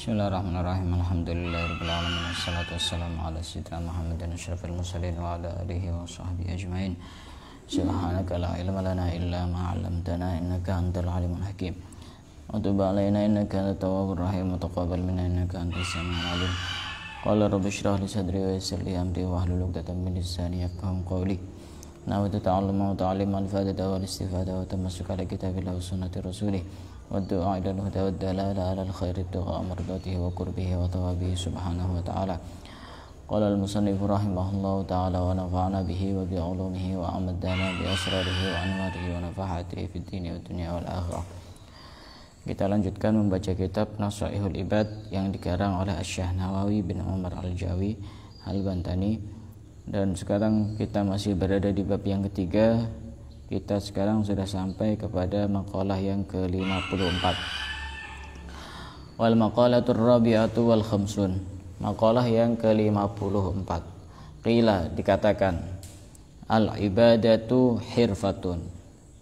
Bismillahirrahmanirrahim. Alhamdulillahirabbil alamin. Wassalatu wassalamu ala sayyidina Muhammadin asyrafil mursalin wa ala alihi wa sahbihi ajmain. Subhanaka la ilma lana illa ma 'allamtana innaka antal alimul hakim. Wa tub 'alaina innaka antat tawwabur rahim wa taqabbal minna innaka antas samiul alim. Qala rabbi shrah li sadri wa yassir li amri wa hlul 'uqdatam min lisani yafqahu qawli. Nawaitu ta'alluma wa ta'liman al-fa'idata wal istifada wa tamassuk ala kitabillahi wa sunnati rasulih. والدعاء إلى الهدى والدلالة على الخير ابتغاء مرضاته وقربه وثوابه سبحانه وتعالى. قال المصنف رحمه الله تعالى ونفعنا به وبعلومه وأمدنا بأسراره وأنواره ونفحاته في الدين والدنيا والآخرة. Kita lanjutkan membaca kitab Nasaihul Ibad yang dikarang oleh Asy-Syaikh Nawawi bin Umar Al-Jawi Al-Bantani, dan sekarang kita masih berada di bab yang ketiga. Kita sekarang sudah sampai kepada maqalah yang ke-54. Wal maqalatur rabi'atu wal khamsun. Maqalah yang ke-54. Qila, dikatakan, al ibadatu hirfatun.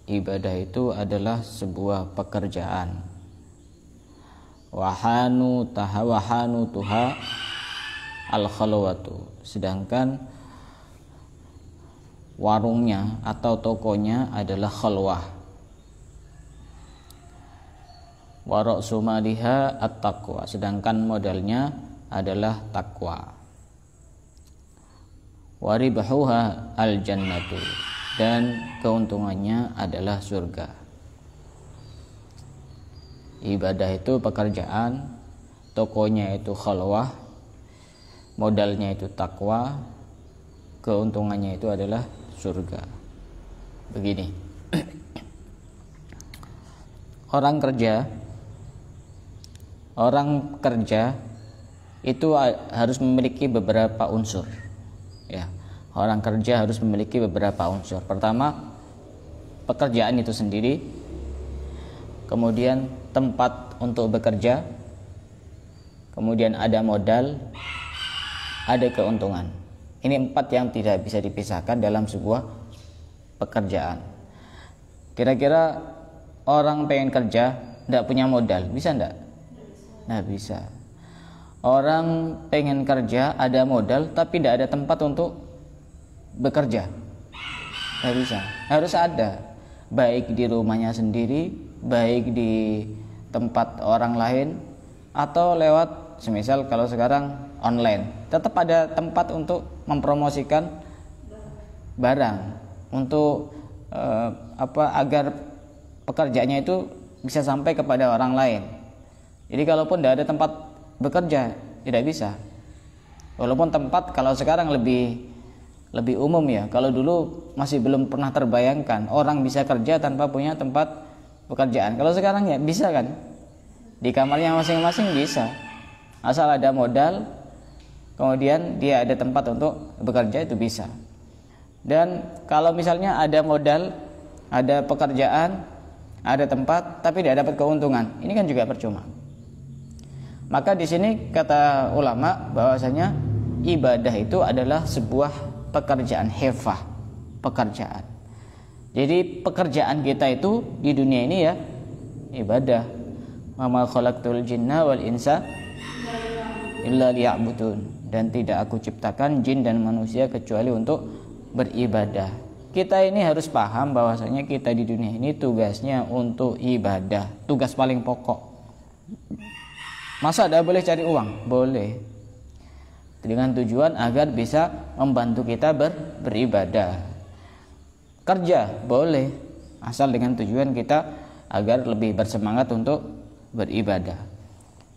Ibadah itu adalah sebuah pekerjaan. Wahanu tuha al khalwatu. Sedangkan warungnya atau tokonya adalah khalwah. Wa ra'su maliha at-taqwa, sedangkan modalnya adalah takwa. Wa ribhuha al-jannatu, dan keuntungannya adalah surga. Ibadah itu pekerjaan, tokonya itu khalwah, modalnya itu takwa, keuntungannya itu adalah surga. Begini, orang kerja itu harus memiliki beberapa unsur. Ya, orang kerja harus memiliki beberapa unsur. Pertama, pekerjaan itu sendiri, kemudian tempat untuk bekerja, kemudian ada modal, ada keuntungan. Ini 4 yang tidak bisa dipisahkan dalam sebuah pekerjaan. Kira-kira orang pengen kerja, tidak punya modal, bisa enggak? Nah, bisa. Orang pengen kerja, ada modal, tapi tidak ada tempat untuk bekerja, tidak bisa. Harus ada, baik di rumahnya sendiri, baik di tempat orang lain, atau lewat, semisal kalau sekarang online, tetap ada tempat untuk mempromosikan barang, untuk agar pekerjaannya itu bisa sampai kepada orang lain. Jadi kalaupun tidak ada tempat bekerja, tidak bisa. Walaupun tempat kalau sekarang lebih umum ya, kalau dulu masih belum pernah terbayangkan orang bisa kerja tanpa punya tempat pekerjaan. Kalau sekarang ya bisa kan, di kamarnya masing-masing bisa, asal ada modal, kemudian dia ada tempat untuk bekerja, itu bisa. Dan kalau misalnya ada modal, ada pekerjaan, ada tempat, tapi tidak dapat keuntungan, ini kan juga percuma. Maka di sini kata ulama bahwasanya ibadah itu adalah sebuah pekerjaan, hirfah, pekerjaan. Jadi pekerjaan kita itu di dunia ini ya ibadah. Wa ma khalaqtul jinna wal insa illa liya'budun, dan tidak aku ciptakan jin dan manusia kecuali untuk beribadah. Kita ini harus paham bahwasanya kita di dunia ini tugasnya untuk ibadah, tugas paling pokok. Masa tidak boleh cari uang? Boleh, dengan tujuan agar bisa membantu kita beribadah. Kerja boleh, asal dengan tujuan kita agar lebih bersemangat untuk beribadah.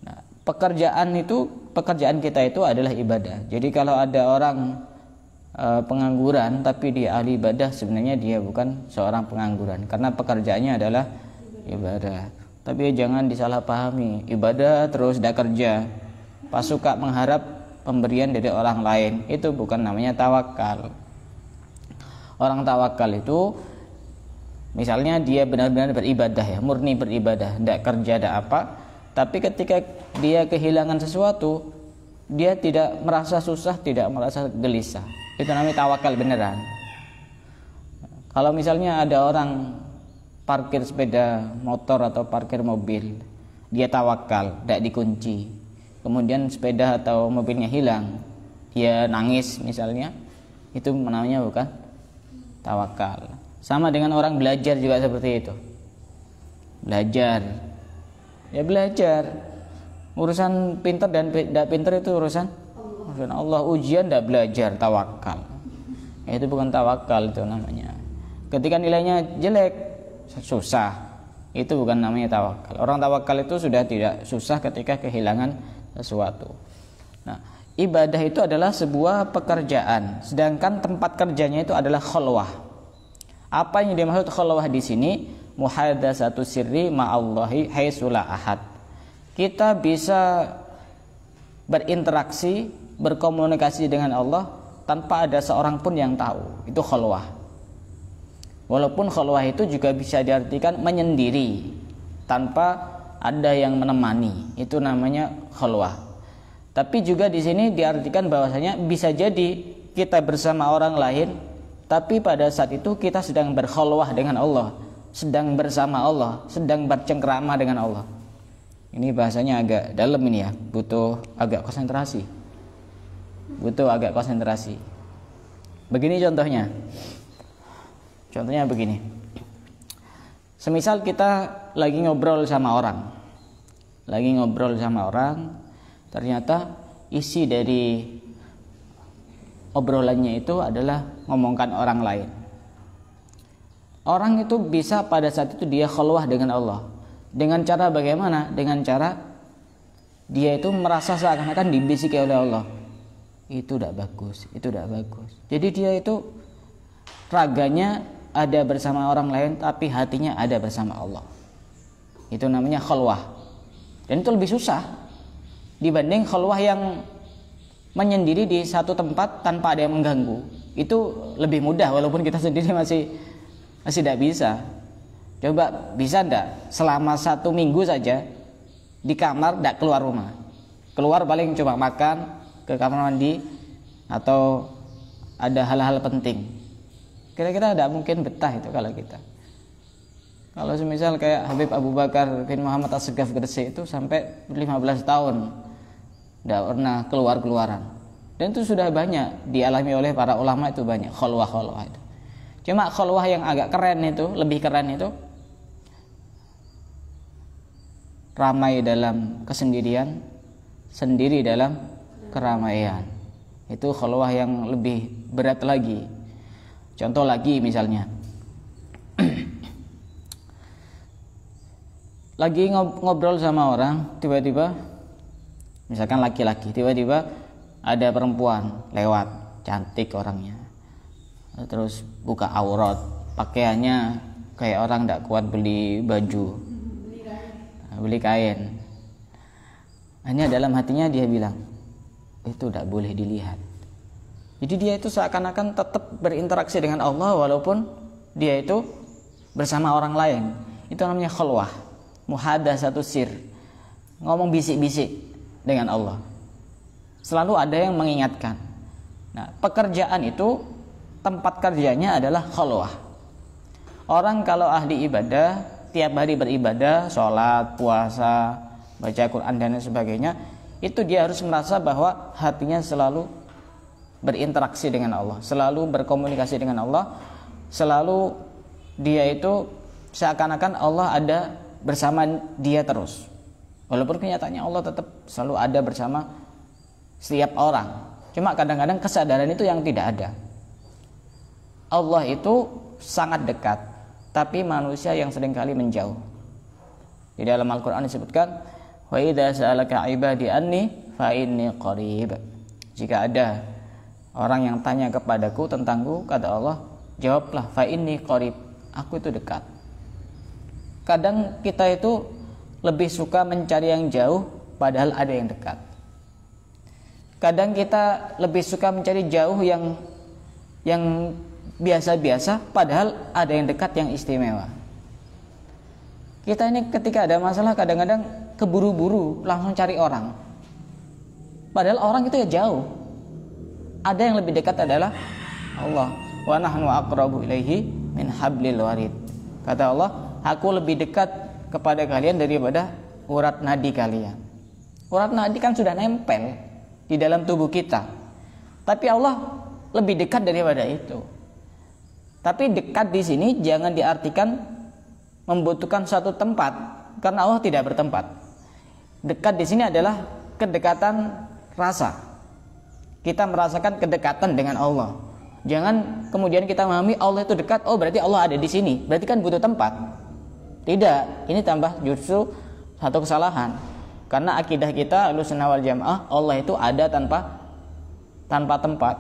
Nah, pekerjaan kita itu adalah ibadah. Jadi kalau ada orang pengangguran tapi dia ahli ibadah, sebenarnya dia bukan seorang pengangguran, karena pekerjaannya adalah ibadah. Tapi jangan disalahpahami, ibadah terus tidak kerja, pas suka mengharap pemberian dari orang lain, itu bukan namanya tawakal. Orang tawakal itu misalnya dia benar-benar beribadah ya, murni beribadah, tidak kerja, tidak apa, tapi ketika dia kehilangan sesuatu, dia tidak merasa susah, tidak merasa gelisah, itu namanya tawakal beneran. Kalau misalnya ada orang parkir sepeda motor atau parkir mobil, dia tawakal, tidak dikunci, kemudian sepeda atau mobilnya hilang, dia nangis misalnya, itu namanya bukan tawakal. Sama dengan orang belajar juga seperti itu. Belajar, ya belajar. Urusan pintar dan tidak pintar itu urusan Allah. Ujian tidak belajar, tawakal. Itu bukan tawakal, itu namanya. Ketika nilainya jelek, susah, itu bukan namanya tawakal. Orang tawakal itu sudah tidak susah ketika kehilangan sesuatu. Nah, ibadah itu adalah sebuah pekerjaan, sedangkan tempat kerjanya itu adalah khalwah. Apa yang dimaksud khalwah di sini? Muhadatsatu sirri ma'allahi haitsu la ahad. Kita bisa berinteraksi, berkomunikasi dengan Allah tanpa ada seorang pun yang tahu. Itu khalwah. Walaupun khalwah itu juga bisa diartikan menyendiri tanpa ada yang menemani, itu namanya khalwah. Tapi juga di sini diartikan bahwasanya bisa jadi kita bersama orang lain, tapi pada saat itu kita sedang berkhalwah dengan Allah, sedang bersama Allah, sedang bercengkrama dengan Allah. Ini bahasanya agak dalam ini ya, butuh agak konsentrasi. Begini contohnya. Contohnya begini. Semisal kita lagi ngobrol sama orang, ternyata isi dari obrolannya itu adalah ngomongkan orang lain. Orang itu bisa pada saat itu dia khalwah dengan Allah. Dengan cara bagaimana? Dengan cara dia itu merasa seakan-akan dibisiki oleh Allah. Itu tidak bagus. Jadi dia itu raganya ada bersama orang lain, tapi hatinya ada bersama Allah. Itu namanya khalwah. Dan itu lebih susah dibanding khalwah yang menyendiri di satu tempat tanpa ada yang mengganggu. Itu lebih mudah, walaupun kita sendiri masih tidak bisa. Coba bisa enggak selama 1 minggu saja di kamar tidak keluar rumah. Keluar paling cuma makan, ke kamar mandi, atau ada hal-hal penting. Kira-kira tidak mungkin betah itu kalau kita. Kalau semisal kayak Habib Abu Bakar bin Muhammad As-Segaf Gresik itu sampai 15 tahun tidak pernah keluar-keluaran. Dan itu sudah banyak dialami oleh para ulama, itu banyak khalwah itu. Cuma khalwah yang agak keren itu, lebih keren itu ramai dalam kesendirian, sendiri dalam keramaian. Itu khalwah yang lebih berat lagi. Contoh lagi misalnya, lagi ngobrol sama orang, tiba-tiba misalkan laki-laki, tiba-tiba ada perempuan lewat, cantik orangnya, terus buka aurat, pakaiannya kayak orang tidak kuat beli baju, beli kain. Hanya dalam hatinya dia bilang, itu tidak boleh dilihat. Jadi dia itu seakan-akan tetap berinteraksi dengan Allah walaupun dia itu bersama orang lain. Itu namanya khalwah, muhadatsatu sir, ngomong bisik-bisik dengan Allah. Selalu ada yang mengingatkan. Nah, pekerjaan itu tempat kerjanya adalah khalwah. Orang kalau ahli ibadah, tiap hari beribadah, sholat, puasa, baca Quran dan sebagainya, itu dia harus merasa bahwa hatinya selalu berinteraksi dengan Allah, selalu berkomunikasi dengan Allah, selalu dia itu seakan-akan Allah ada bersama dia terus. Walaupun kenyataannya Allah tetap selalu ada bersama setiap orang. Cuma kadang-kadang kesadaran itu yang tidak ada. Allah itu sangat dekat, tapi manusia yang seringkali menjauh. Di dalam Al-Quran disebutkan, wa idza sa'alaka ibadi anni fa inni qarib. Jika ada orang yang tanya kepadaku tentangku, kata Allah, jawablah, fa inni qarib, aku itu dekat. Kadang kita itu lebih suka mencari yang jauh padahal ada yang dekat. Kadang kita lebih suka mencari jauh yang biasa-biasa padahal ada yang dekat yang istimewa. Kita ini ketika ada masalah kadang-kadang keburu-buru langsung cari orang, padahal orang itu ya jauh. Ada yang lebih dekat adalah Allah. Wa nahnu aqrabu ilaihi min hablil warid. Kata Allah, aku lebih dekat kepada kalian daripada urat nadi kalian. Urat nadi kan sudah nempel di dalam tubuh kita. Tapi Allah lebih dekat daripada itu. Tapi dekat di sini jangan diartikan membutuhkan suatu tempat, karena Allah tidak bertempat. Dekat di sini adalah kedekatan rasa. Kita merasakan kedekatan dengan Allah. Jangan kemudian kita memahami Allah itu dekat, oh berarti Allah ada di sini, berarti kan butuh tempat. Tidak, ini tambah justru satu kesalahan. Karena akidah kita Ahlussunnah wal Jamaah, Allah itu ada tanpa tempat.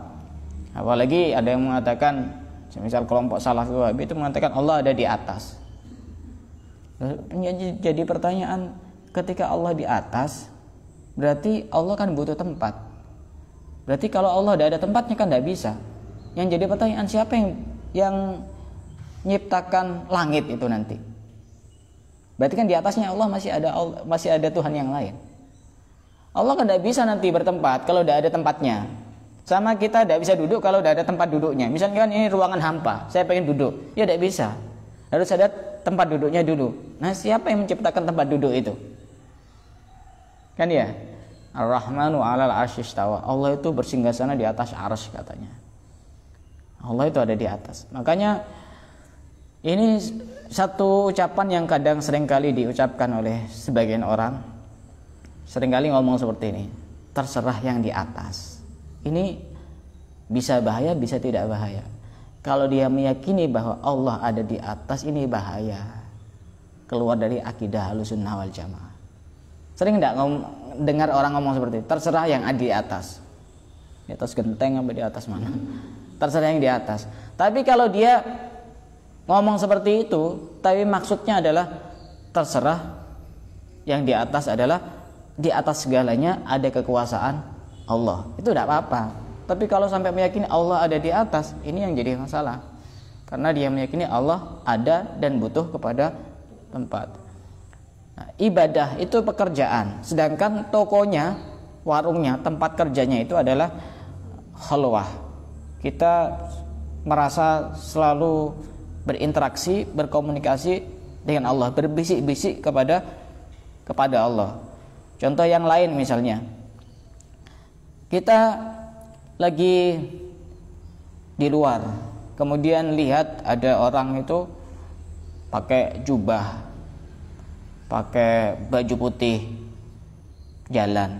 Apalagi ada yang mengatakan, misal kelompok Salafi Wahabi itu mengatakan Allah ada di atas. Jadi pertanyaan, ketika Allah di atas, berarti Allah kan butuh tempat. Berarti kalau Allah tidak ada tempatnya kan tidak bisa. Yang jadi pertanyaan, siapa yang menciptakan langit itu nanti? Berarti kan di atasnya Allah masih ada Tuhan yang lain. Allah kan tidak bisa nanti bertempat kalau tidak ada tempatnya. Sama kita tidak bisa duduk kalau tidak ada tempat duduknya. Misalnya kan ini ruangan hampa, saya pengen duduk, ya tidak bisa. Harus ada tempat duduknya dulu. Nah, siapa yang menciptakan tempat duduk itu? Kan ya, Ar-Rahmanu 'alal 'arsy istawa. Allah itu bersinggasana di atas arsy katanya. Allah itu ada di atas. Makanya ini satu ucapan yang kadang seringkali diucapkan oleh sebagian orang. Seringkali ngomong seperti ini, terserah yang di atas. Ini bisa bahaya, bisa tidak bahaya. Kalau dia meyakini bahwa Allah ada di atas, ini bahaya. Keluar dari akidah Ahlussunnah wal Jamaah. Sering enggak dengar orang ngomong seperti itu, terserah yang ada di atas. Di atas genteng apa di atas mana? Terserah yang di atas. Tapi kalau dia ngomong seperti itu, tapi maksudnya adalah terserah yang di atas adalah di atas segalanya ada kekuasaan Allah. Itu tidak apa-apa. Tapi kalau sampai meyakini Allah ada di atas, ini yang jadi masalah. Karena dia meyakini Allah ada dan butuh kepada tempat. Nah, ibadah itu pekerjaan, sedangkan tokonya, warungnya, tempat kerjanya itu adalah khalwah. Kita merasa selalu berinteraksi, berkomunikasi dengan Allah, berbisik-bisik kepada Allah. Contoh yang lain misalnya, kita lagi di luar, kemudian lihat ada orang itu pakai jubah, pakai baju putih, jalan.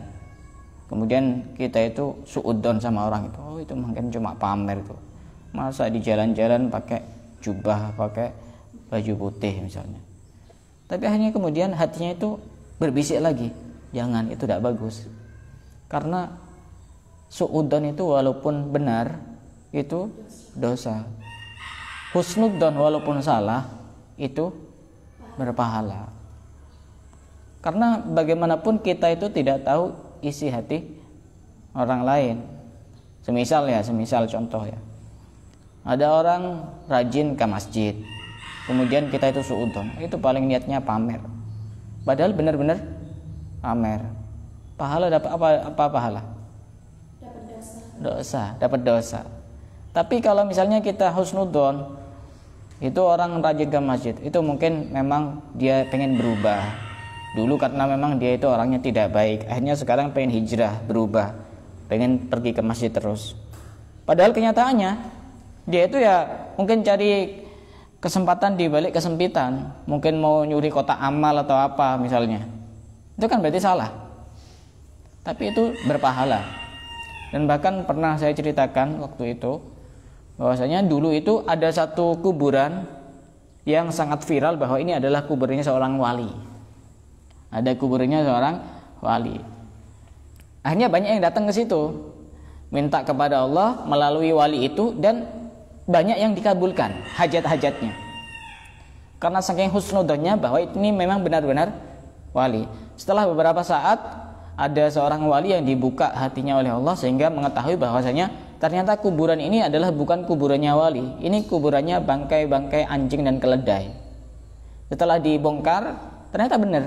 Kemudian kita itu suudzon sama orang itu, oh itu mungkin cuma pamer itu. Masa di jalan-jalan pakai jubah, pakai baju putih misalnya. Tapi akhirnya kemudian hatinya itu berbisik lagi, jangan, itu tidak bagus. Karena suudzon itu walaupun benar itu dosa. Husnudzon walaupun salah itu berpahala. Karena bagaimanapun kita itu tidak tahu isi hati orang lain. Semisal contoh ya, ada orang rajin ke masjid, kemudian kita itu suudzon, itu paling niatnya pamer. Padahal benar-benar pamer. Pahala dapat apa pahala? Dapat dosa. Tapi kalau misalnya kita husnudzon, itu orang rajin ke masjid, itu mungkin memang dia pengen berubah. Dulu karena memang dia itu orangnya tidak baik, akhirnya sekarang pengen hijrah, berubah, pengen pergi ke masjid terus. Padahal kenyataannya dia itu ya mungkin cari kesempatan di balik kesempitan, mungkin mau nyuri kotak amal atau apa misalnya. Itu kan berarti salah. Tapi itu berpahala. Dan bahkan pernah saya ceritakan waktu itu, bahwasanya dulu itu ada satu kuburan yang sangat viral bahwa ini adalah kuburannya seorang wali. Ada kuburannya seorang wali. Akhirnya banyak yang datang ke situ, minta kepada Allah melalui wali itu, dan banyak yang dikabulkan hajat-hajatnya. Karena saking husnudzonnya bahwa ini memang benar-benar wali. Setelah beberapa saat ada seorang wali yang dibuka hatinya oleh Allah sehingga mengetahui bahwasanya ternyata kuburan ini adalah bukan kuburannya wali. Ini kuburannya bangkai-bangkai anjing dan keledai. Setelah dibongkar, ternyata benar.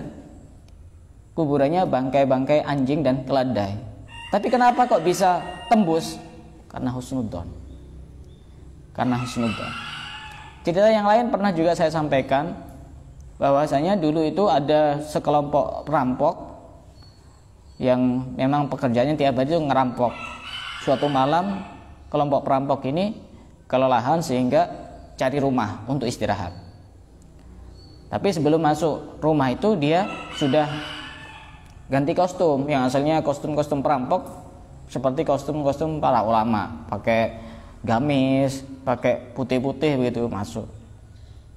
Kuburannya bangkai-bangkai anjing dan keledai. Tapi kenapa kok bisa tembus? Karena husnudzon. Cerita yang lain pernah juga saya sampaikan, bahwasanya dulu itu ada sekelompok perampok yang memang pekerjaannya tiap hari itu ngerampok. Suatu malam kelompok perampok ini kelelahan sehingga cari rumah untuk istirahat. Tapi sebelum masuk rumah itu dia sudah ganti kostum, yang asalnya kostum-kostum perampok seperti kostum-kostum para ulama, pakai gamis, pakai putih-putih begitu masuk.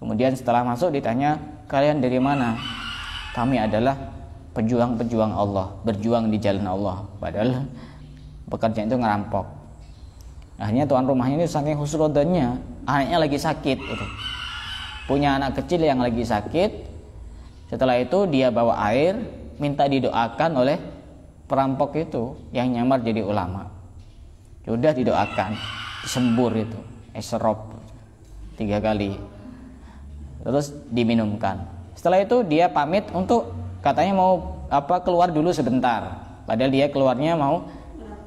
Kemudian setelah masuk ditanya, kalian dari mana? Kami adalah pejuang-pejuang Allah, berjuang di jalan Allah. Padahal pekerjaan itu ngerampok. Akhirnya tuan rumahnya ini saking husnudzonnya, anaknya lagi sakit gitu. Punya anak kecil yang lagi sakit. Setelah itu dia bawa air, minta didoakan oleh perampok itu yang nyamar jadi ulama. Sudah didoakan, disembur itu, serop 3 kali, terus diminumkan. Setelah itu dia pamit untuk katanya mau keluar dulu sebentar, padahal dia keluarnya mau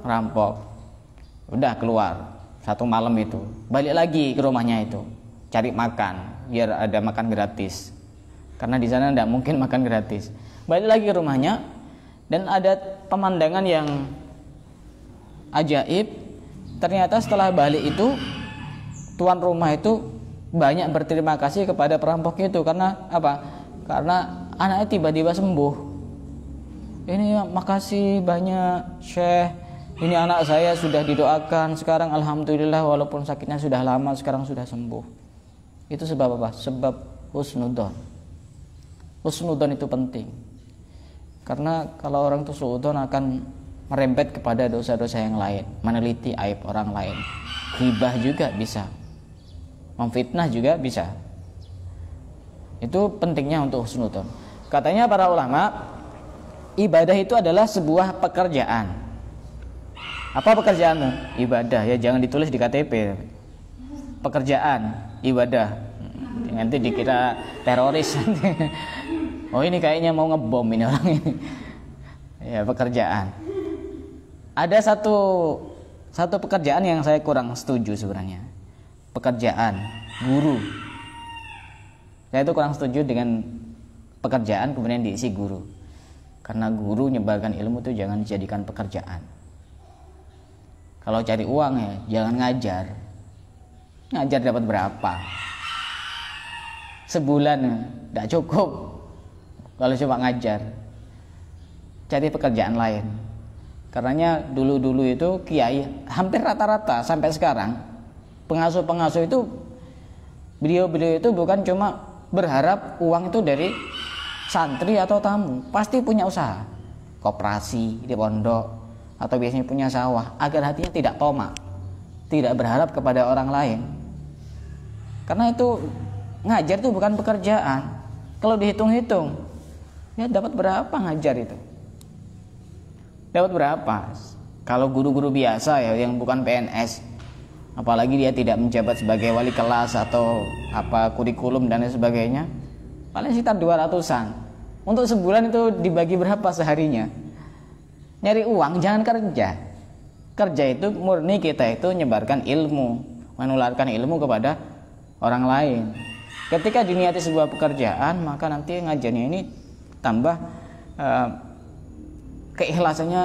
merampok. Udah keluar satu malam itu, balik lagi ke rumahnya itu cari makan biar ada makan gratis, karena di sana tidak mungkin makan gratis. Balik lagi ke rumahnya dan ada pemandangan yang ajaib. Ternyata setelah balik itu tuan rumah itu banyak berterima kasih kepada perampok itu. Karena apa? Karena anaknya tiba-tiba sembuh. Ini makasih banyak Syekh, ini anak saya sudah didoakan, sekarang alhamdulillah walaupun sakitnya sudah lama sekarang sudah sembuh. Itu sebab apa? Sebab husnudzon. Husnudzon itu penting. Karena kalau orang itu suudzon akan merembet kepada dosa-dosa yang lain, meneliti aib orang lain, ghibah juga bisa, memfitnah juga bisa. Itu pentingnya untuk husnudzon. Katanya para ulama, ibadah itu adalah sebuah pekerjaan. Apa pekerjaanmu? Ibadah. Ya jangan ditulis di KTP. Pekerjaan, ibadah. Nanti dikira teroris. Oh ini kayaknya mau ngebom ini orang ini. Ya pekerjaan. Ada satu pekerjaan yang saya kurang setuju sebenarnya. Pekerjaan guru. Saya itu kurang setuju dengan pekerjaan kemudian diisi guru. Karena guru nyebarkan ilmu itu jangan dijadikan pekerjaan. Kalau cari uang ya jangan ngajar. Ngajar dapat berapa? Sebulan tidak cukup. Kalau cuma ngajar, cari pekerjaan lain. Karenanya dulu-dulu itu kiai hampir rata-rata sampai sekarang pengasuh-pengasuh itu beliau-beliau itu bukan cuma berharap uang itu dari santri atau tamu, pasti punya usaha, koperasi di pondok atau biasanya punya sawah, agar hatinya tidak tomak, tidak berharap kepada orang lain. Karena itu ngajar itu bukan pekerjaan. Kalau dihitung-hitung, ya dapat berapa ngajar itu? Dapat berapa? Kalau guru-guru biasa ya yang bukan PNS, apalagi dia tidak menjabat sebagai wali kelas atau kurikulum dan lain sebagainya, paling sekitar 200-an. Untuk sebulan itu dibagi berapa seharinya? Nyari uang jangan kerja. Kerja itu murni kita itu menyebarkan ilmu, menularkan ilmu kepada orang lain. Ketika diniati sebuah pekerjaan, maka nanti ngajarnya ini tambah keikhlasannya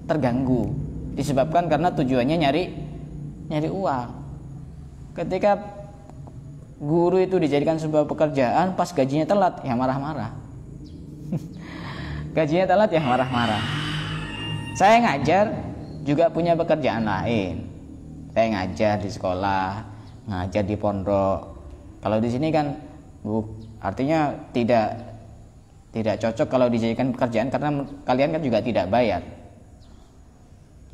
terganggu, disebabkan karena tujuannya nyari uang. Ketika guru itu dijadikan sebuah pekerjaan, pas gajinya telat ya marah-marah. Gajinya telat ya marah-marah. Saya ngajar juga punya pekerjaan lain. Saya ngajar di sekolah, ngajar di pondok. Kalau di sini kan artinya tidak cocok kalau dijadikan pekerjaan karena kalian kan juga tidak bayar.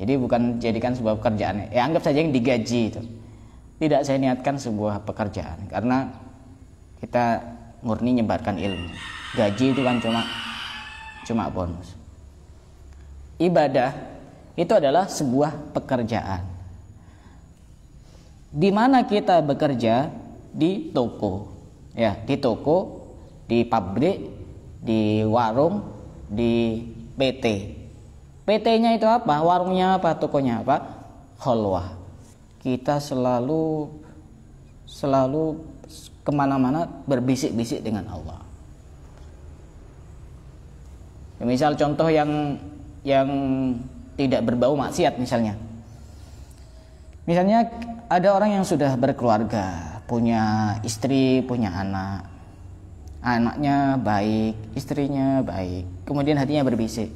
Jadi bukan jadikan sebuah pekerjaan. Ya anggap saja yang digaji itu. Tidak saya niatkan sebuah pekerjaan karena kita murni nyebarkan ilmu. Gaji itu kan cuma bonus. Ibadah itu adalah sebuah pekerjaan. Di mana kita bekerja? Di toko. Ya, di toko, di pabrik, di warung, di PT. PT-nya itu apa? Warungnya apa? Tokonya apa? Khalwah. Kita selalu kemana-mana berbisik-bisik dengan Allah. Misal contoh yang yang tidak berbau maksiat misalnya. Misalnya ada orang yang sudah berkeluarga, punya istri, punya anak. Anaknya baik, istrinya baik. Kemudian hatinya berbisik,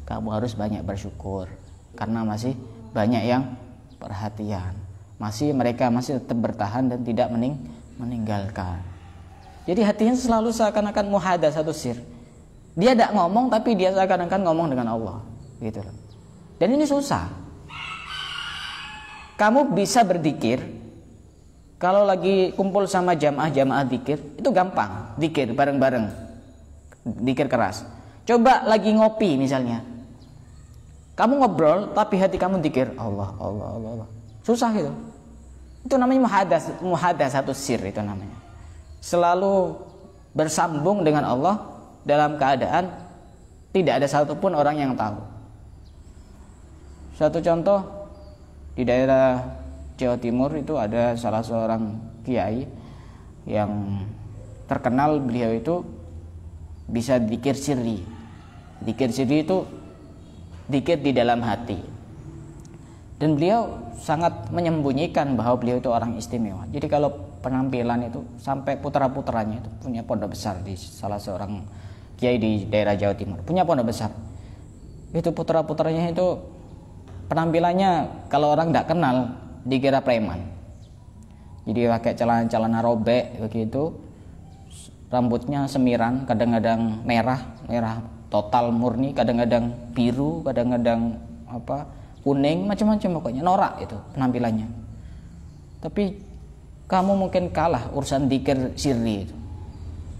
kamu harus banyak bersyukur karena masih banyak yang perhatian. Mereka masih tetap bertahan dan tidak meninggalkan. Jadi hatinya selalu seakan-akan muhadatsatu sir. Dia tidak ngomong tapi dia seakan-akan ngomong dengan Allah, gitu loh. Dan ini susah. Kamu bisa berzikir kalau lagi kumpul sama jamaah zikir, itu gampang, zikir bareng-bareng. Zikir keras. Coba lagi ngopi misalnya. Kamu ngobrol tapi hati kamu zikir Allah, Allah, Allah, Allah. Susah gitu. Itu namanya muhadatsatu sir itu namanya. Selalu bersambung dengan Allah dalam keadaan tidak ada satupun orang yang tahu. Satu contoh, di daerah Jawa Timur itu ada salah seorang kiai yang terkenal, beliau itu bisa dzikir sirri. Dzikir sirri itu dzikir di dalam hati. Dan beliau sangat menyembunyikan bahwa beliau itu orang istimewa. Jadi kalau penampilan itu sampai putra-putranya itu punya pondok besar di salah seorang kiai di daerah Jawa Timur, punya pondok besar. Itu putra-putranya itu penampilannya kalau orang tidak kenal dikira preman. Jadi pakai celana-celana robek begitu, rambutnya semiran, kadang-kadang merah total murni, kadang-kadang biru, kadang-kadang kuning, macam-macam pokoknya, norak itu penampilannya. Tapi kamu mungkin kalah urusan dzikir sirri itu.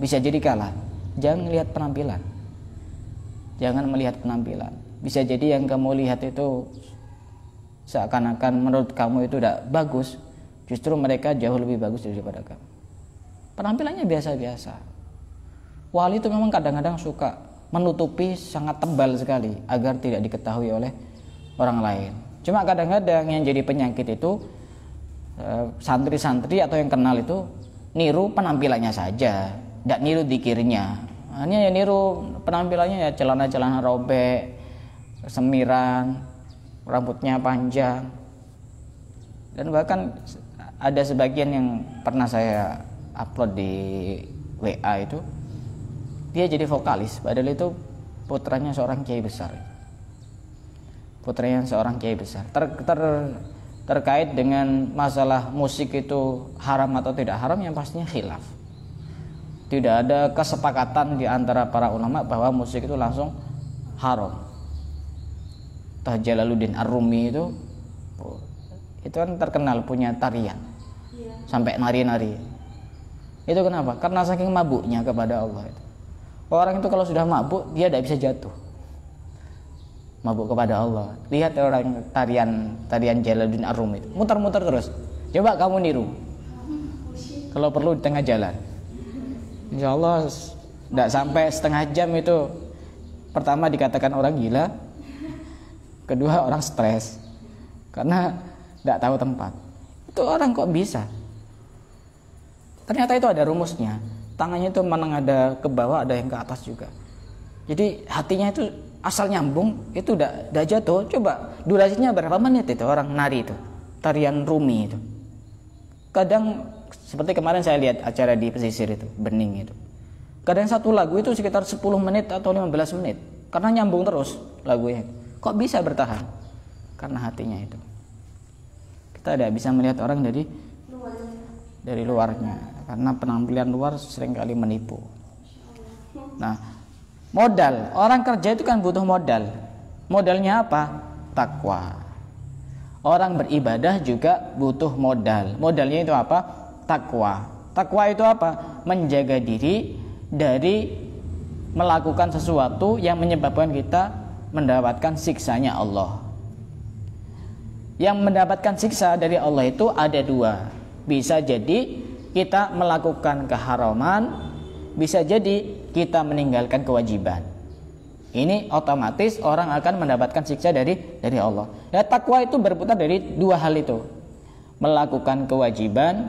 Bisa jadi kalah. Jangan lihat penampilan. Jangan melihat penampilan. Bisa jadi yang kamu lihat itu seakan-akan menurut kamu itu tidak bagus, justru mereka jauh lebih bagus daripada kamu. Penampilannya biasa-biasa. Wali itu memang kadang-kadang suka menutupi sangat tebal sekali agar tidak diketahui oleh orang lain. Cuma kadang-kadang yang jadi penyakit itu santri-santri atau yang kenal itu niru penampilannya saja, tidak niru dzikirnya. Hanya ya niru penampilannya, ya celana-celana robek, semiran, rambutnya panjang. Dan bahkan ada sebagian yang pernah saya upload di WA itu, dia jadi vokalis, padahal itu putranya seorang kiai besar. Putranya seorang kiai besar. Terkait dengan masalah musik itu haram atau tidak haram, yang pastinya khilaf. Tidak ada kesepakatan di antara para ulama bahwa musik itu langsung haram. Jalaluddin Ar-Rumi itu kan terkenal punya tarian, sampai nari-nari. Itu kenapa? Karena saking mabuknya kepada Allah itu. Orang itu kalau sudah mabuk, dia tidak bisa jatuh. Mabuk kepada Allah. Lihat orang tarian Jalaluddin Ar-Rumi itu, muter-muter terus. Coba kamu niru. Kalau perlu di tengah jalan. Insya Allah tidak sampai setengah jam itu. Pertama dikatakan orang gila, kedua orang stres karena tidak tahu tempat. Itu orang kok bisa? Ternyata itu ada rumusnya. Tangannya itu memang ada ke bawah, ada yang ke atas juga. Jadi hatinya itu asal nyambung, itu udah jatuh. Coba durasinya berapa menit itu orang nari itu, tarian Rumi itu. Kadang seperti kemarin saya lihat acara di pesisir itu, Bening itu. Kadang satu lagu itu sekitar 10 menit atau 15 menit. Karena nyambung terus lagunya. Kok bisa bertahan? Karena hatinya itu. Kita tidak bisa melihat orang dari luarnya, karena penampilan luar seringkali menipu. Nah, modal, orang kerja itu kan butuh modal. Modalnya apa? Takwa. Orang beribadah juga butuh modal. Modalnya itu apa? Takwa. Takwa itu apa? Menjaga diri dari melakukan sesuatu yang menyebabkan kita mendapatkan siksanya Allah. Yang mendapatkan siksa dari Allah itu ada dua. Bisa jadi kita melakukan keharaman, bisa jadi kita meninggalkan kewajiban. Ini otomatis orang akan mendapatkan siksa dari Allah. Ya, takwa itu berputar dari dua hal itu. Melakukan kewajiban,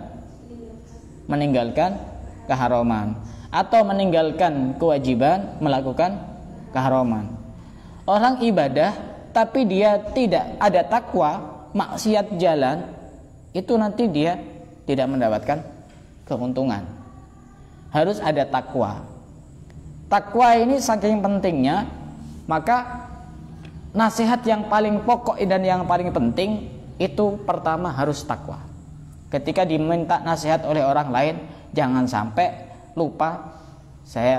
meninggalkan keharaman, atau meninggalkan kewajiban, melakukan keharaman. Orang ibadah tapi dia tidak ada takwa, maksiat jalan, itu nanti dia tidak mendapatkan keuntungan. Harus ada takwa. Takwa ini saking pentingnya, maka nasihat yang paling pokok dan yang paling penting itu pertama harus takwa. Ketika diminta nasihat oleh orang lain, jangan sampai lupa saya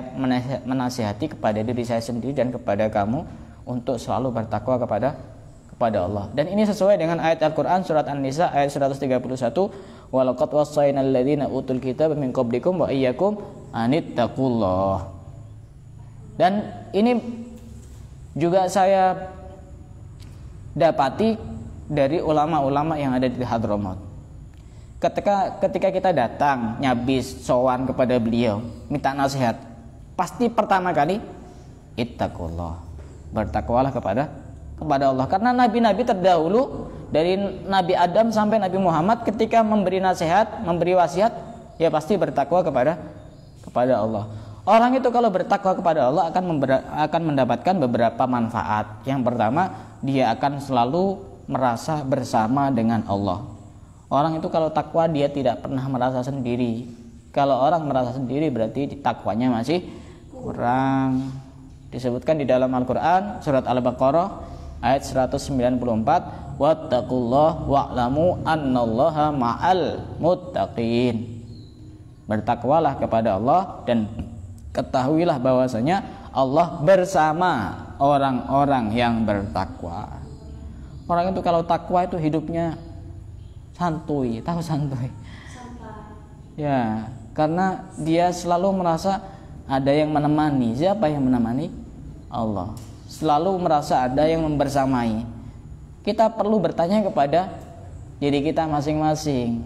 menasihati kepada diri saya sendiri dan kepada kamu untuk selalu bertakwa kepada Allah. Dan ini sesuai dengan ayat Al-Qur'an surat An-Nisa ayat 131, walaqad wassaynal ladzina utul kitaba min qablikum wa iyyakum anittaqullah. Dan ini juga saya dapati dari ulama-ulama yang ada di Hadramaut. Ketika kita datang nyabis sowan kepada beliau minta nasihat, pasti pertama kali ittaqullah, bertakwalah kepada Allah. Karena nabi-nabi terdahulu dari Nabi Adam sampai Nabi Muhammad ketika memberi nasihat, memberi wasiat, ya pasti bertakwa kepada Allah. Orang itu kalau bertakwa kepada Allah akan mendapatkan beberapa manfaat. Yang pertama, dia akan selalu merasa bersama dengan Allah. Orang itu kalau takwa dia tidak pernah merasa sendiri. Kalau orang merasa sendiri berarti takwanya masih kurang. Disebutkan di dalam Al-Qur'an surat Al-Baqarah ayat 194, wattaqullah wa'lamu annallaha ma'al muttaqin. Bertakwalah kepada Allah dan ketahuilah bahwasanya Allah bersama orang-orang yang bertakwa. Orang itu kalau takwa itu hidupnya santuy, tahu santuy? Ya, karena dia selalu merasa ada yang menemani. Siapa yang menemani? Allah. Selalu merasa ada yang membersamai. Kita perlu bertanya kepada diri kita masing-masing.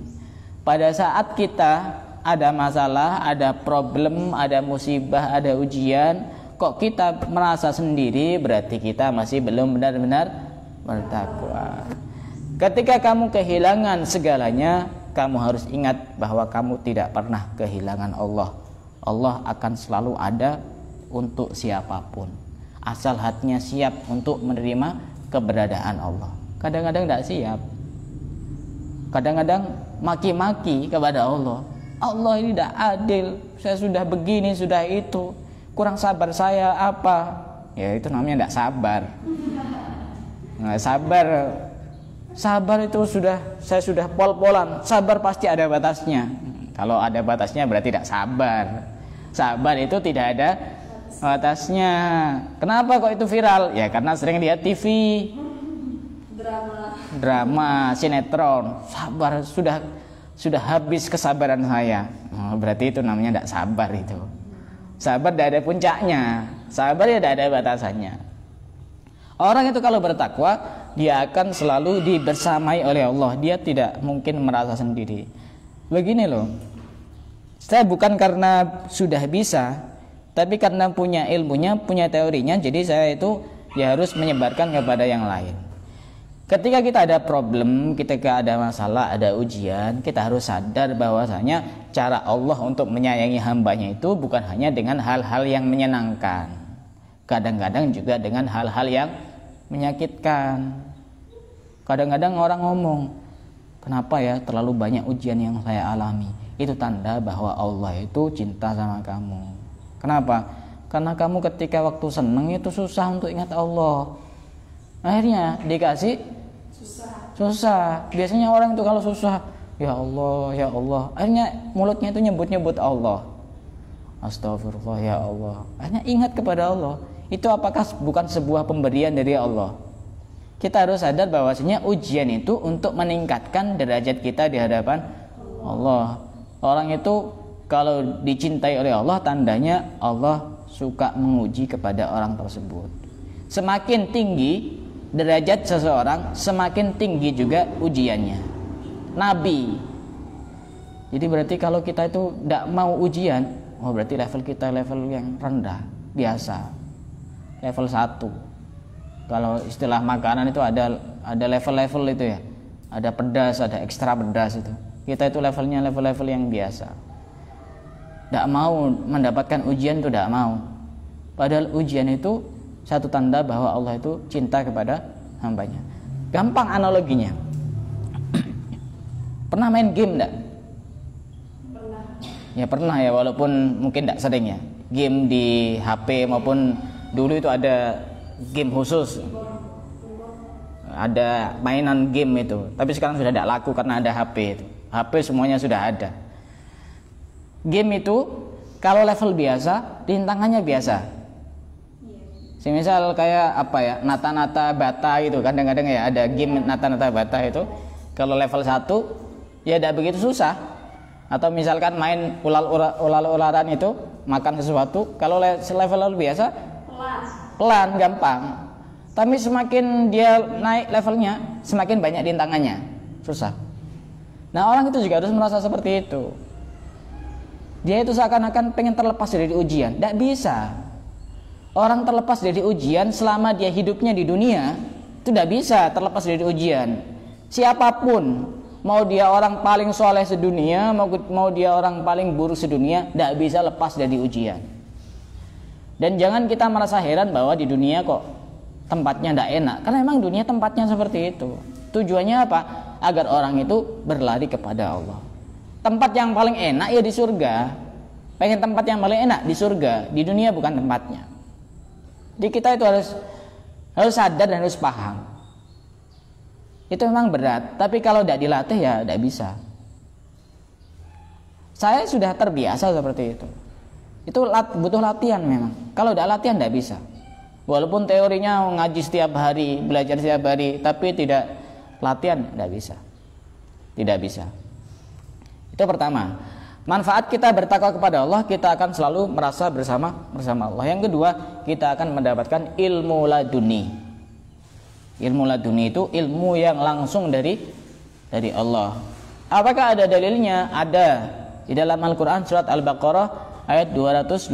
Pada saat kita ada masalah, ada problem, ada musibah, ada ujian, kok kita merasa sendiri, berarti kita masih belum benar-benar bertakwa. Ketika kamu kehilangan segalanya, kamu harus ingat bahwa kamu tidak pernah kehilangan Allah. Allah akan selalu ada untuk siapapun, asal hatinya siap untuk menerima keberadaan Allah. Kadang-kadang tidak siap, kadang-kadang maki-maki kepada Allah. Allah ini tidak adil, saya sudah begini, sudah itu, kurang sabar saya apa? Ya itu namanya tidak sabar. Nggak sabar. Sabar itu saya sudah pol-polan. Sabar pasti ada batasnya. Kalau ada batasnya berarti tidak sabar. Sabar itu tidak ada batasnya. Kenapa kok itu viral? Ya karena sering lihat TV, drama, sinetron. Sabar sudah habis kesabaran saya. Berarti itu namanya tidak sabar itu. Sabar tidak ada puncaknya. Sabar ya tidak ada batasannya. Orang itu kalau bertakwa, dia akan selalu dibersamai oleh Allah. Dia tidak mungkin merasa sendiri. Begini loh, saya bukan karena sudah bisa, tapi karena punya ilmunya, punya teorinya. Jadi saya itu ya harus menyebarkan kepada yang lain. Ketika kita ada problem, ketika ada masalah, ada ujian, kita harus sadar bahwasanya cara Allah untuk menyayangi hambanya itu bukan hanya dengan hal-hal yang menyenangkan. Kadang-kadang juga dengan hal-hal yang menyakitkan. Kadang-kadang orang ngomong, kenapa ya terlalu banyak ujian yang saya alami? Itu tanda bahwa Allah itu cinta sama kamu. Kenapa? Karena kamu ketika waktu seneng itu susah untuk ingat Allah. Akhirnya dikasih susah. Biasanya orang itu kalau susah, ya Allah, ya Allah. Akhirnya mulutnya itu nyebut-nyebut Allah. Astagfirullah, ya Allah. Akhirnya ingat kepada Allah. Itu apakah bukan sebuah pemberian dari Allah? Kita harus sadar bahwasanya ujian itu untuk meningkatkan derajat kita di hadapan Allah. Orang itu kalau dicintai oleh Allah, tandanya Allah suka menguji kepada orang tersebut. Semakin tinggi derajat seseorang, semakin tinggi juga ujiannya. Nabi. Jadi berarti kalau kita itu tidak mau ujian, oh berarti level kita level yang rendah, biasa. Level 1. Kalau istilah makanan itu ada level-level itu ya. Ada pedas, ada ekstra pedas itu. Kita itu levelnya level-level yang biasa. Tidak mau mendapatkan ujian itu tidak mau. Padahal ujian itu satu tanda bahwa Allah itu cinta kepada hambanya. Gampang analoginya. Pernah main game enggak? Pernah. Ya pernah ya, walaupun mungkin enggak sering ya. Game di HP maupun dulu itu ada game khusus. Ada mainan game itu. Tapi sekarang sudah tidak laku karena ada HP itu. HP semuanya sudah ada. Game itu kalau level biasa, rintangannya biasa. Semisal kayak apa ya, nata-nata bata itu, kadang-kadang ya ada game nata-nata bata itu. Kalau level 1 ya tidak begitu susah. Atau misalkan main ular-ularan itu, makan sesuatu, kalau level biasa pelan, gampang. Tapi semakin dia naik levelnya, semakin banyak rintangannya, susah. Nah, orang itu juga harus merasa seperti itu. Dia itu seakan-akan pengen terlepas dari ujian, tidak bisa. Orang terlepas dari ujian selama dia hidupnya di dunia itu tidak bisa terlepas dari ujian. Siapapun, mau dia orang paling soleh sedunia, mau dia orang paling buruk sedunia, tidak bisa lepas dari ujian. Dan jangan kita merasa heran bahwa di dunia kok tempatnya tidak enak, karena memang dunia tempatnya seperti itu. Tujuannya apa? Agar orang itu berlari kepada Allah. Tempat yang paling enak ya di surga. Pengen tempat yang paling enak di surga, di dunia bukan tempatnya. Jadi kita itu harus sadar dan harus paham. Itu memang berat, tapi kalau tidak dilatih ya tidak bisa. Saya sudah terbiasa seperti itu. Itu butuh latihan memang. Kalau tidak latihan tidak bisa. Walaupun teorinya ngaji setiap hari, belajar setiap hari, tapi tidak latihan tidak bisa. Tidak bisa. Itu pertama. Manfaat kita bertakwa kepada Allah, kita akan selalu merasa bersama Allah. Yang kedua, kita akan mendapatkan ilmu laduni. Ilmu laduni itu ilmu yang langsung dari Allah. Apakah ada dalilnya? Ada. Di dalam Al-Qur'an surat Al-Baqarah ayat 282,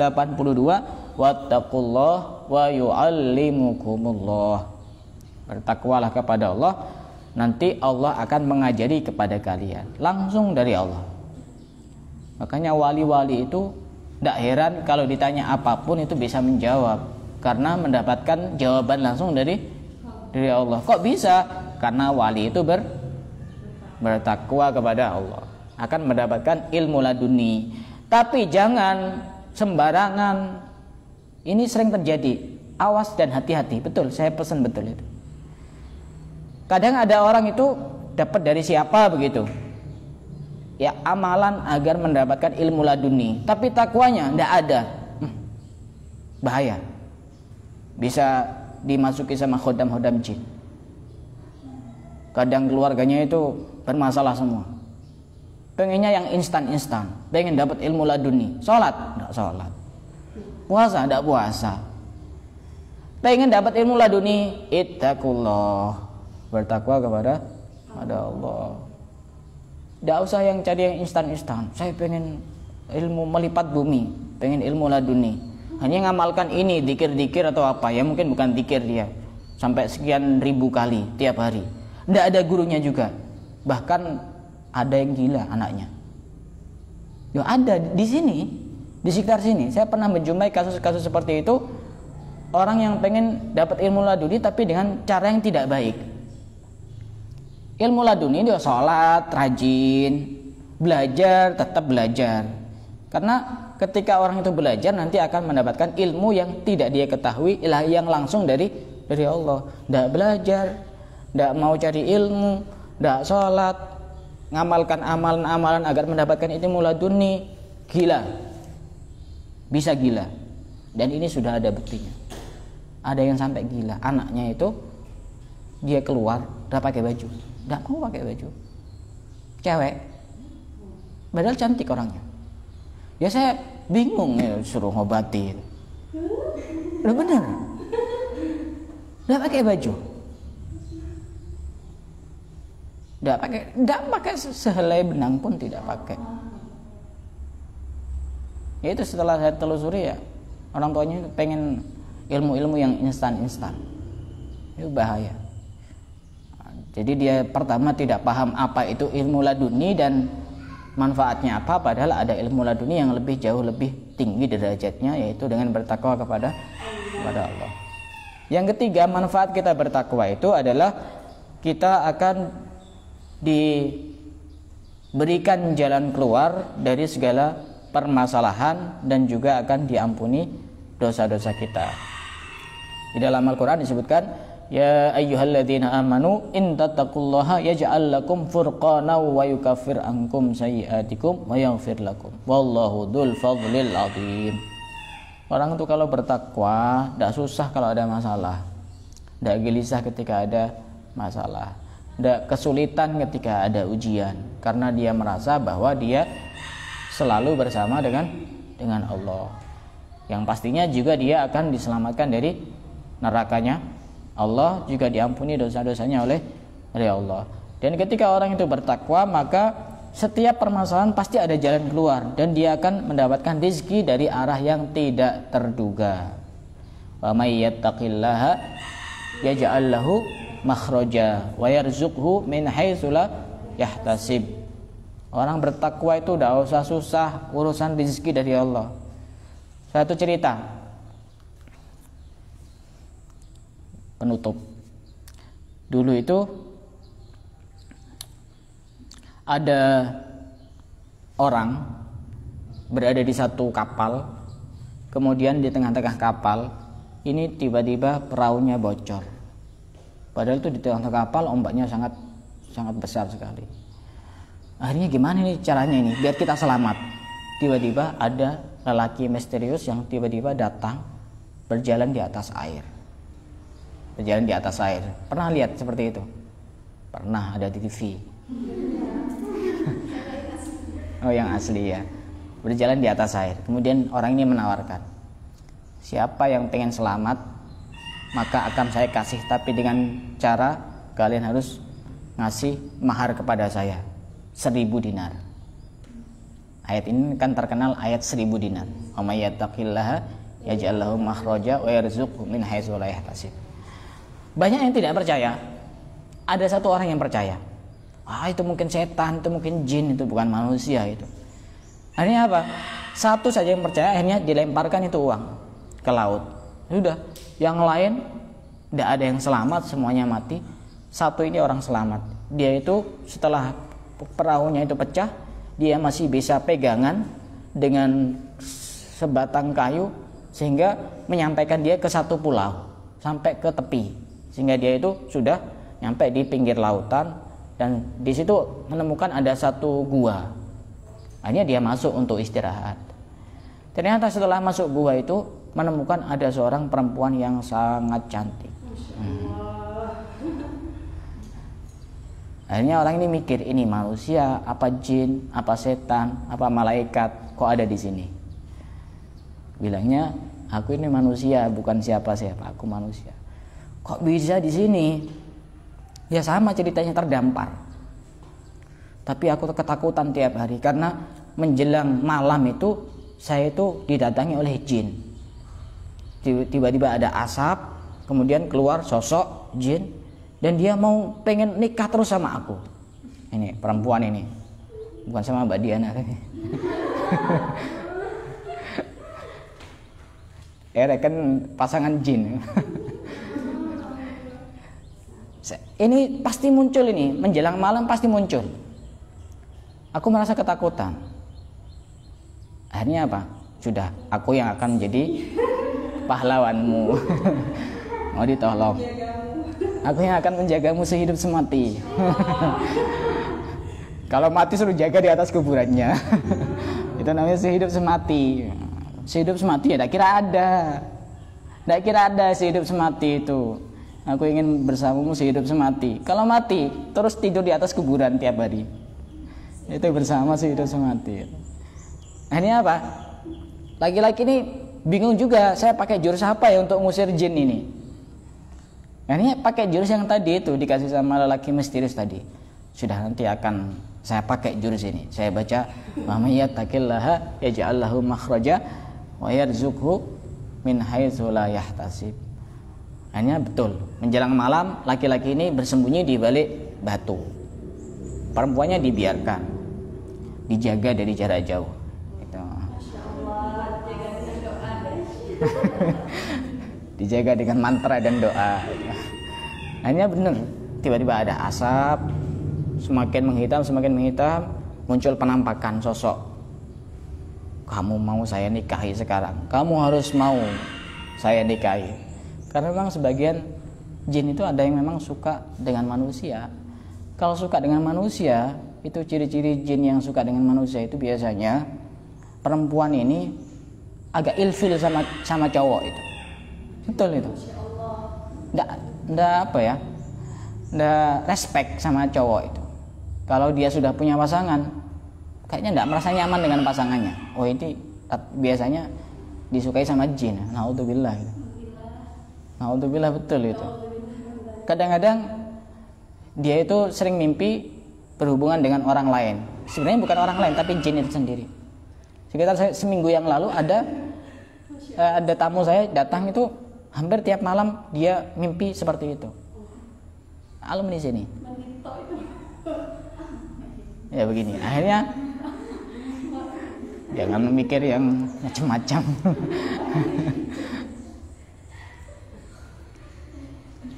wattaqullah wa yu'allimukumullah. Bertakwalah kepada Allah, nanti Allah akan mengajari kepada kalian. Langsung dari Allah. Makanya wali-wali itu tidak heran kalau ditanya apapun itu bisa menjawab, karena mendapatkan jawaban langsung dari Allah. Kok bisa? Karena wali itu bertakwa kepada Allah, akan mendapatkan ilmu laduni. Tapi jangan sembarangan. Ini sering terjadi. Awas dan hati-hati. Betul, saya pesan betul itu. Kadang ada orang itu dapat dari siapa begitu, ya amalan agar mendapatkan ilmu laduni, tapi takwanya tidak ada. Bahaya, bisa dimasuki sama khodam-khodam jin. Kadang keluarganya itu bermasalah semua, pengennya yang instan-instan, pengen dapat ilmu laduni. Sholat tidak sholat, puasa tidak puasa, pengen dapat ilmu laduni. Ittaqullah, bertakwa kepada Allah. Tidak usah yang cari yang instan-instan. Saya pengen ilmu melipat bumi, pengen ilmu laduni. Hanya ngamalkan ini, dikir-dikir atau apa. Ya mungkin bukan dikir dia, sampai sekian ribu kali tiap hari. Tidak ada gurunya juga. Bahkan ada yang gila anaknya. Ya ada di sini, di sekitar sini. Saya pernah menjumpai kasus-kasus seperti itu. Orang yang pengen dapat ilmu laduni tapi dengan cara yang tidak baik. Ilmu laduni dia sholat, rajin, belajar, tetap belajar. Karena ketika orang itu belajar nanti akan mendapatkan ilmu yang tidak dia ketahui, yang langsung dari Allah. Tidak belajar, tidak mau cari ilmu, tidak sholat, ngamalkan amalan-amalan agar mendapatkan ilmu laduni, gila, bisa gila. Dan ini sudah ada buktinya. Ada yang sampai gila, anaknya itu dia keluar, udah pakai baju. Tidak mau pakai baju, cewek, padahal cantik orangnya. Ya saya bingung ya, suruh ngobatin. Udah bener, tidak pakai baju, tidak pakai sehelai benang pun tidak pakai. Ya itu setelah saya telusuri ya, orang tuanya pengen ilmu-ilmu yang instan-instan. Itu bahaya. Jadi dia pertama tidak paham apa itu ilmu laduni dan manfaatnya apa, padahal ada ilmu laduni yang lebih jauh lebih tinggi derajatnya, yaitu dengan bertakwa kepada Allah. Yang ketiga, manfaat kita bertakwa itu adalah kita akan diberikan jalan keluar dari segala permasalahan dan juga akan diampuni dosa-dosa kita. Di dalam Al-Quran disebutkan, ya ayyuhalladzina amanu in tattaqullaha yaj'al lakum furqana wa yukaffir ankum sayyi'atikum wa yaghfir lakum wallahu dzul fadlil adzim. Orang itu kalau bertakwa tidak susah kalau ada masalah, tidak gelisah ketika ada masalah, tidak kesulitan ketika ada ujian, karena dia merasa bahwa dia selalu bersama dengan Allah, yang pastinya juga dia akan diselamatkan dari nerakanya Allah, juga diampuni dosa-dosanya oleh Allah. Dan ketika orang itu bertakwa, maka setiap permasalahan pasti ada jalan keluar dan dia akan mendapatkan rezeki dari arah yang tidak terduga. Wa may yattaqillaha yaj'al lahu makhraja wa yarzuqhu min haitsu la yahtasib. Orang bertakwa itu tidak usah susah urusan rezeki dari Allah. Satu cerita penutup. Dulu itu ada orang berada di satu kapal, kemudian di tengah-tengah kapal ini tiba-tiba perahunya bocor. Padahal itu di tengah-tengah kapal ombaknya sangat besar sekali. Akhirnya gimana nih caranya ini biar kita selamat? Tiba-tiba ada lelaki misterius yang tiba-tiba datang berjalan di atas air. Berjalan di atas air. Pernah lihat seperti itu? Pernah, ada di TV. Oh, yang asli ya. Berjalan di atas air. Kemudian orang ini menawarkan, siapa yang pengen selamat maka akan saya kasih, tapi dengan cara kalian harus ngasih mahar kepada saya 1.000 dinar. Ayat ini kan terkenal ayat 1.000 dinar. Wa may yattaqillaha yaj'al lahu makhraja wa yarzuqhu min haitsu la yahtasib. Banyak yang tidak percaya. Ada satu orang yang percaya. Itu mungkin setan, itu mungkin jin, itu bukan manusia itu. Akhirnya apa? Satu saja yang percaya, akhirnya dilemparkan itu uang ke laut. Sudah, yang lain tidak ada yang selamat, semuanya mati. Satu ini orang selamat. Dia itu setelah perahunya itu pecah, dia masih bisa pegangan dengan sebatang kayu sehingga menyampaikan dia ke satu pulau sampai ke tepi, sehingga dia itu sudah nyampe di pinggir lautan. Dan di situ menemukan ada satu gua. Akhirnya dia masuk untuk istirahat. Ternyata setelah masuk gua itu menemukan ada seorang perempuan yang sangat cantik. Akhirnya orang ini mikir, ini manusia, apa jin, apa setan, apa malaikat, kok ada di sini? Bilangnya, aku ini manusia, bukan siapa-siapa, aku manusia. Kok bisa di sini? Ya sama ceritanya, terdampar. Tapi aku ketakutan tiap hari karena menjelang malam itu saya itu didatangi oleh jin. Tiba-tiba ada asap, kemudian keluar sosok jin dan dia mau pengen nikah terus sama aku. Ini perempuan ini, bukan sama Mbak Diana. Kan pasangan jin. Ini pasti muncul, ini menjelang malam pasti muncul. Aku merasa ketakutan. Akhirnya apa? Sudah, aku yang akan menjadi pahlawanmu. Mau ditolong. Aku yang akan menjagamu sehidup semati. Kalau mati suruh jaga di atas kuburannya. Itu namanya sehidup semati. Sehidup semati ya, tak kira ada. Tak kira ada sehidup semati itu. Aku ingin bersamamu sehidup semati. Kalau mati, terus tidur di atas kuburan tiap hari. Itu bersama sehidup semati. Akhirnya apa? Laki-laki ini bingung juga. Saya pakai jurus apa ya untuk ngusir jin ini? Akhirnya pakai jurus yang tadi itu dikasih sama lelaki misterius tadi. Sudah, nanti akan saya pakai jurus ini. Saya baca, "Wa may yattaqillaha yaj'al lahu makhraja wa yarzuqhu min haitsu la yahtasib." Hanya betul, menjelang malam laki-laki ini bersembunyi di balik batu. Perempuannya dibiarkan, dijaga dari jarak jauh. Gitu. dijaga dengan mantra dan doa. Akhirnya benar, tiba-tiba ada asap, semakin menghitam, muncul penampakan sosok. Kamu mau saya nikahi sekarang, kamu harus mau saya nikahi. Karena memang sebagian jin itu ada yang memang suka dengan manusia. Kalau suka dengan manusia, itu ciri-ciri jin yang suka dengan manusia itu biasanya perempuan ini agak ilfil sama cowok itu. Betul itu. Nggak apa ya? Nggak respect sama cowok itu. Kalau dia sudah punya pasangan, kayaknya nggak merasa nyaman dengan pasangannya. Oh, ini biasanya disukai sama jin. Naudzubillah. Naudzubillah, betul itu. Kadang-kadang dia itu sering mimpi berhubungan dengan orang lain. Sebenarnya bukan orang lain, tapi jin itu sendiri. Sekitar seminggu yang lalu ada tamu saya datang, itu hampir tiap malam dia mimpi seperti itu. Alumni sini. Ya begini, akhirnya jangan memikir yang macam-macam.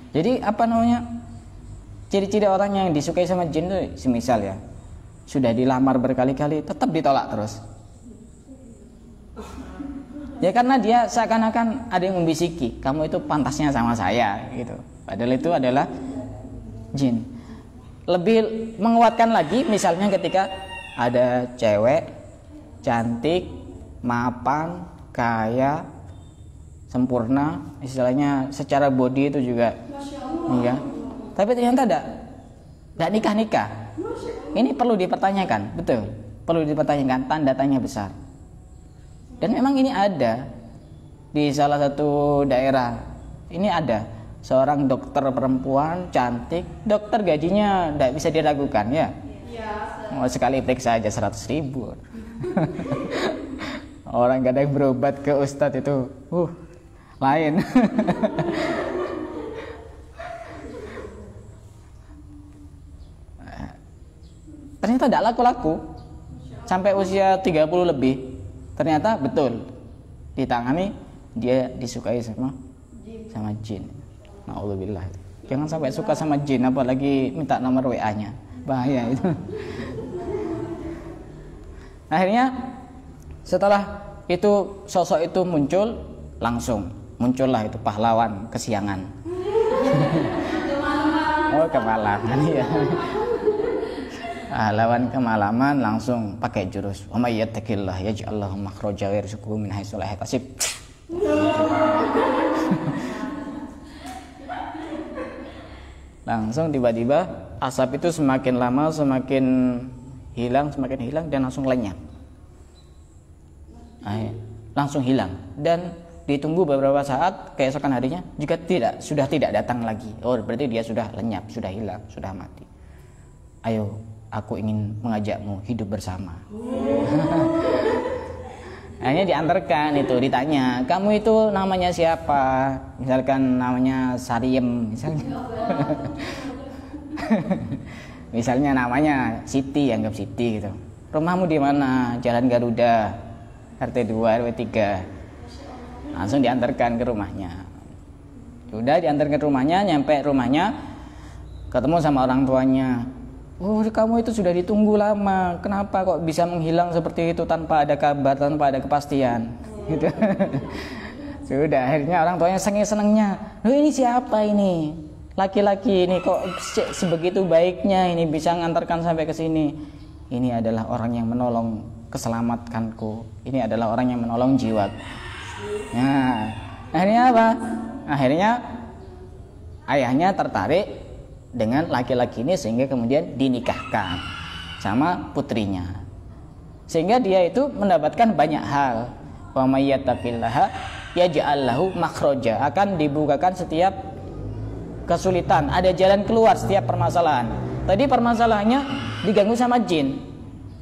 Jadi apa namanya, ciri-ciri orang yang disukai sama jin itu, semisal ya, sudah dilamar berkali-kali tetap ditolak terus. Ya karena dia seakan-akan ada yang membisiki, kamu itu pantasnya sama saya gitu. Padahal itu adalah jin. Lebih menguatkan lagi misalnya ketika ada cewek cantik, mapan, kaya, sempurna, istilahnya secara body itu juga, iya. Tapi ternyata tidak nikah. Ini perlu dipertanyakan, betul. Perlu dipertanyakan, tanda tanya besar. Dan memang ini ada di salah satu daerah. Ini ada seorang dokter perempuan cantik, dokter gajinya tidak bisa diragukan ya. Mau sekali periksa aja 100.000. Orang kadang berobat ke ustadz itu, lain. Ternyata tidak laku-laku sampai usia 30 lebih. Ternyata betul ditangani, dia disukai sama jin. Naudzubillah. Jangan sampai suka sama jin, apalagi minta nomor WA-nya. Bahaya itu. Akhirnya setelah itu sosok itu muncul, langsung muncullah itu pahlawan kesiangan. Oh, kemalaman ya. Lawan kemalaman langsung pakai jurus wa may yattaqillah yaj'al lahu makhraja wa yarzuqhu min haitsu la yahtasib. Langsung tiba-tiba asap itu semakin lama semakin hilang dan langsung lenyap. Langsung hilang dan ditunggu beberapa saat, keesokan harinya juga sudah tidak datang lagi. Oh, berarti dia sudah lenyap, sudah hilang, sudah mati. Ayo, aku ingin mengajakmu hidup bersama. Akhirnya diantarkan itu, ditanya, kamu itu namanya siapa? Misalkan namanya Sariem, misalnya. Misalnya namanya Siti, anggap Siti gitu. Rumahmu di mana? Jalan Garuda, RT 2, RW 3. Langsung diantarkan ke rumahnya. Sudah diantarkan ke rumahnya, nyampe rumahnya, ketemu sama orang tuanya. Oh, kamu itu sudah ditunggu lama. Kenapa kok bisa menghilang seperti itu tanpa ada kabar, tanpa ada kepastian? Gitu. Sudah, akhirnya orang tuanya seneng-senengnya. Loh, ini siapa ini? Laki-laki ini kok sebegitu baiknya ini bisa mengantarkan sampai ke sini. Ini adalah orang yang menolong keselamatanku. Ini adalah orang yang menolong jiwaku. Nah, akhirnya apa? Akhirnya ayahnya tertarik dengan laki-laki ini sehingga kemudian dinikahkan sama putrinya. Sehingga dia itu mendapatkan banyak hal. Wa may yattaqillaha yaj'al lahu makhraja, akan dibukakan setiap kesulitan, ada jalan keluar setiap permasalahan. Tadi permasalahannya diganggu sama jin,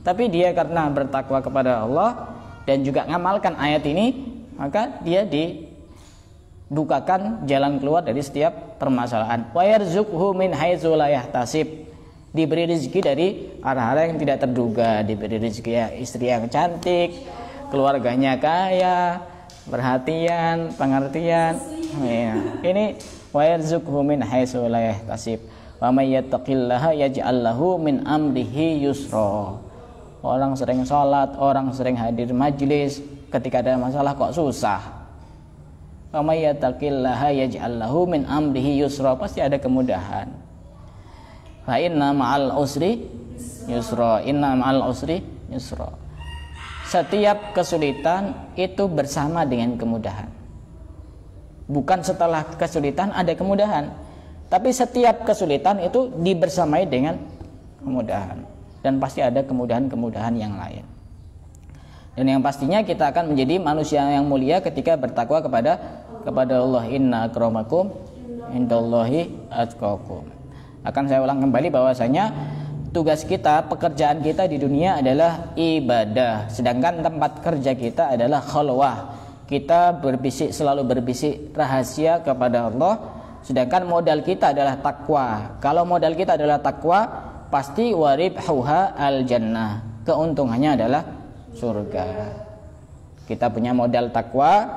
tapi dia karena bertakwa kepada Allah dan juga ngamalkan ayat ini, maka dia dibukakan jalan keluar dari setiap permasalahan. Wa yarzuqhu min haitsu la yahtasib, diberi rezeki dari arah-arah yang tidak terduga, diberi rezeki ya istri yang cantik, keluarganya kaya, perhatian, pengertian. Ya. Ini wa yarzuqhu min haitsu la yahtasib. Wa may yattaqillaha yaj'al lahu min amrihi yusra. Orang sering sholat, orang sering hadir majlis, ketika ada masalah kok susah. Wa may yattaqillaha yaj'al lahu min amrihi yusra, pasti ada kemudahan. Fa inna ma'al usri yusra, inna ma'al usri yusra. Setiap kesulitan itu bersama dengan kemudahan. Bukan setelah kesulitan ada kemudahan, tapi setiap kesulitan itu dibersamai dengan kemudahan, dan pasti ada kemudahan-kemudahan yang lain. Dan yang pastinya kita akan menjadi manusia yang mulia ketika bertakwa kepada Allah. Inna akramakum indallahi atqakum. Akan saya ulang kembali bahwasanya tugas kita, pekerjaan kita di dunia adalah ibadah, sedangkan tempat kerja kita adalah khalwah. Kita selalu berbisik rahasia kepada Allah, sedangkan modal kita adalah takwa. Kalau modal kita adalah takwa, pasti waribhuha al jannah, keuntungannya adalah surga. Kita punya modal takwa,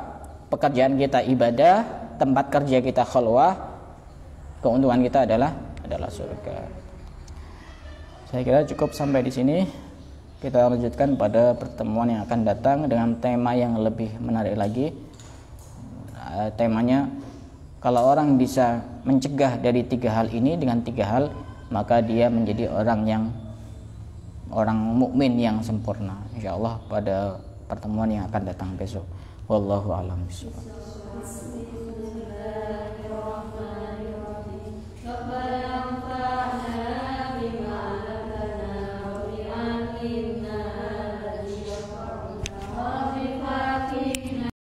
pekerjaan kita ibadah, tempat kerja kita khalwah, keuntungan kita adalah surga. Saya kira cukup sampai di sini. Kita lanjutkan pada pertemuan yang akan datang dengan tema yang lebih menarik lagi. Temanya, kalau orang bisa mencegah dari 3 hal ini dengan 3 hal, maka dia menjadi orang mukmin yang sempurna. Insyaallah pada pertemuan yang akan datang besok. Wallahu a'lam bishawab.